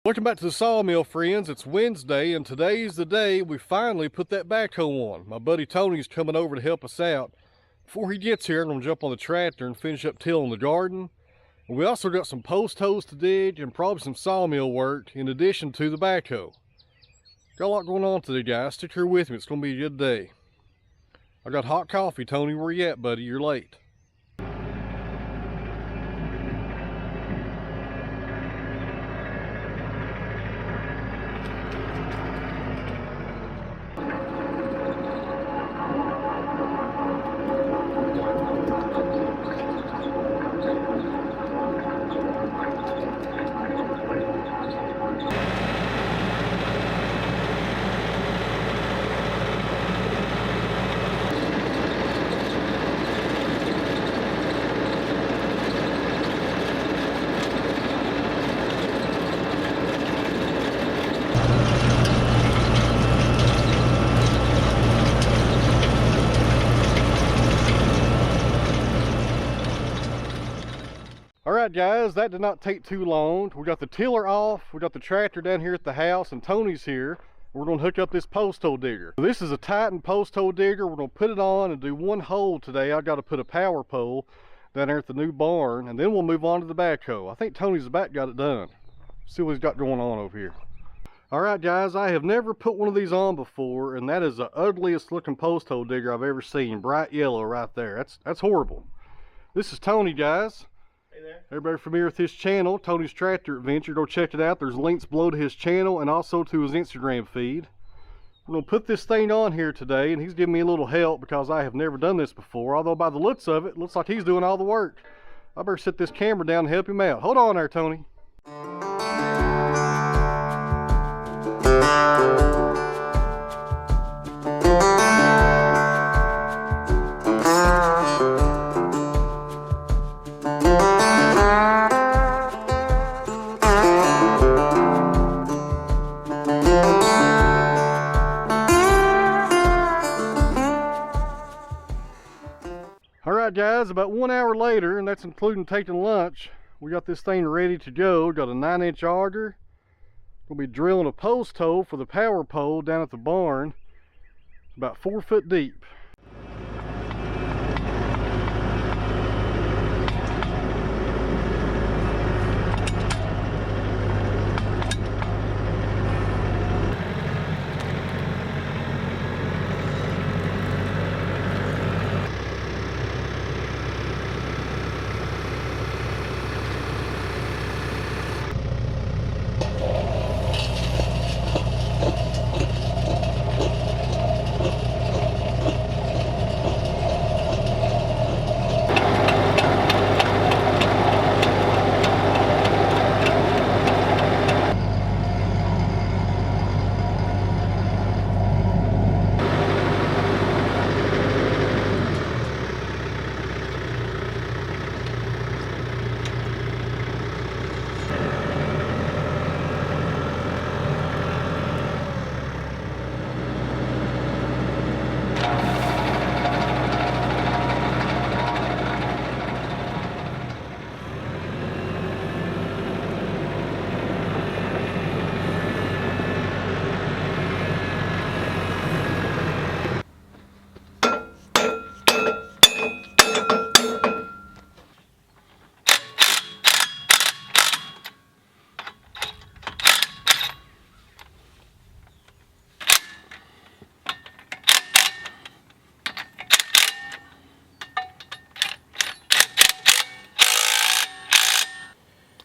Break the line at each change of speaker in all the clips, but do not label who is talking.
Welcome back to the Sawmill, friends. It's Wednesday, and today's the day we finally put that backhoe on. My buddy Tony's coming over to help us out. Before he gets here, I'm going to jump on the tractor and finish up tilling the garden. And we also got some post holes to dig and probably some sawmill work in addition to the backhoe. Got a lot going on today, guys. Stick here with me. It's going to be a good day. I got hot coffee. Tony, where you at, buddy? You're late. Alright guys, that did not take too long. We got the tiller off, we got the tractor down here at the house, and Tony's here. We're going to hook up this post hole digger. This is a Titan post hole digger. We're going to put it on and do one hole today. I got to put a power pole down there at the new barn, and then we'll move on to the backhoe. I think Tony's about got it done. See what he's got going on over here. Alright guys, I have never put one of these on before, and that is the ugliest looking post hole digger I've ever seen. Bright yellow right there. That's horrible. This is Tony, guys.
Hey there.
Everybody familiar with his channel, Tony's Tractor Adventure. Go check it out. There's links below to his channel and also to his Instagram feed. We're going to put this thing on here today, and he's giving me a little help because I have never done this before. Although by the looks of it, looks like he's doing all the work. I better set this camera down and help him out. Hold on there, Tony. Alright guys, about 1 hour later, and that's including taking lunch, we got this thing ready to go. Got a 9-inch auger. We'll be drilling a post hole for the power pole down at the barn, about 4 foot deep.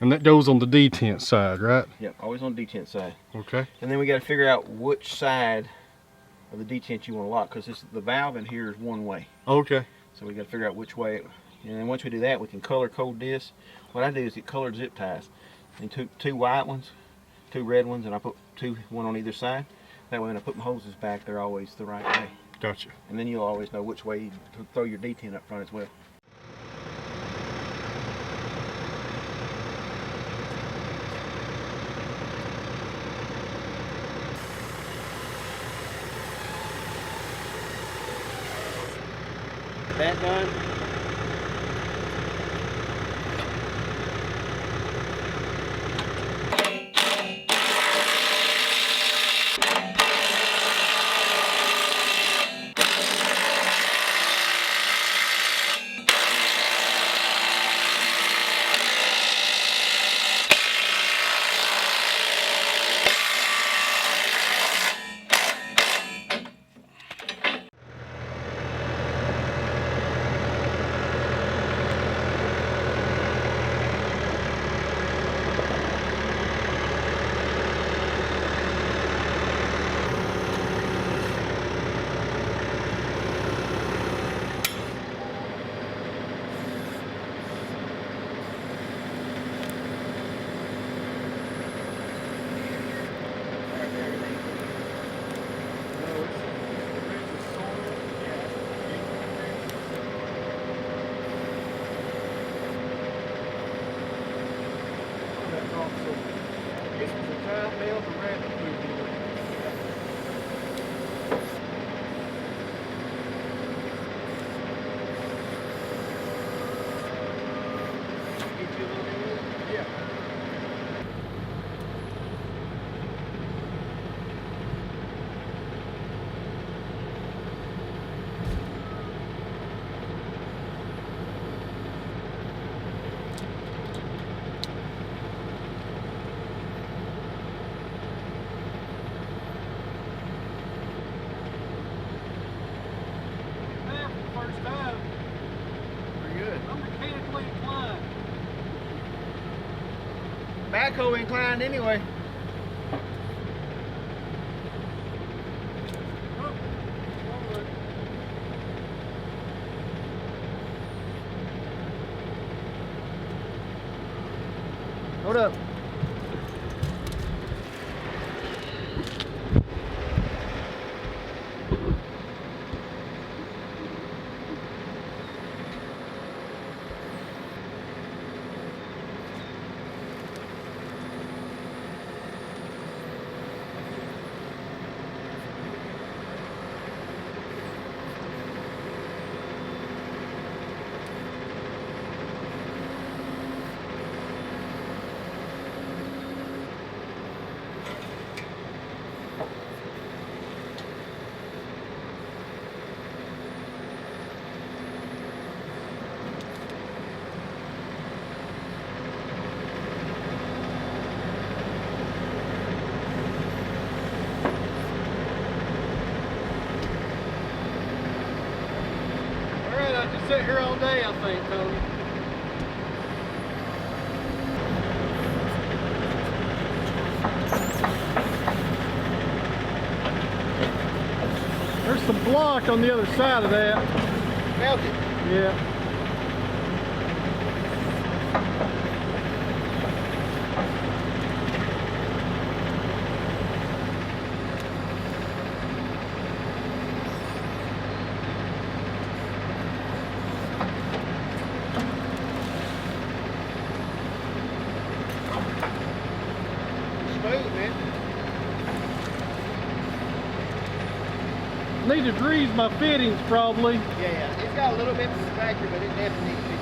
And that goes on the detent side, right?
Yep, always on the detent side.
Okay.
And then we got to figure out which side of the detent you want to lock, because the valve in here is one way.
Okay.
So we got to figure out which way. And then once we do that, we can color code this. What I do is get colored zip ties. And two white ones, 2 red ones, and I put one on either side. That way when I put my hoses back, they're always the right way.
Gotcha.
And then you'll always know which way to throw your detent up front as well. That done.
That's also, this was a giant bale for rabbit food dealer. Get you a little bit? Yeah. First time. Pretty good. I'm mechanically inclined.
Backhoe inclined anyway.
Oh, forward.
Hold up.
Sit here all day, I think, Tony. There's some block on the other side of that.
Melt it.
Yeah.
Smooth, man.
Need to grease my fittings probably.
Yeah, it's got a little bit of factor, but it definitely needs to be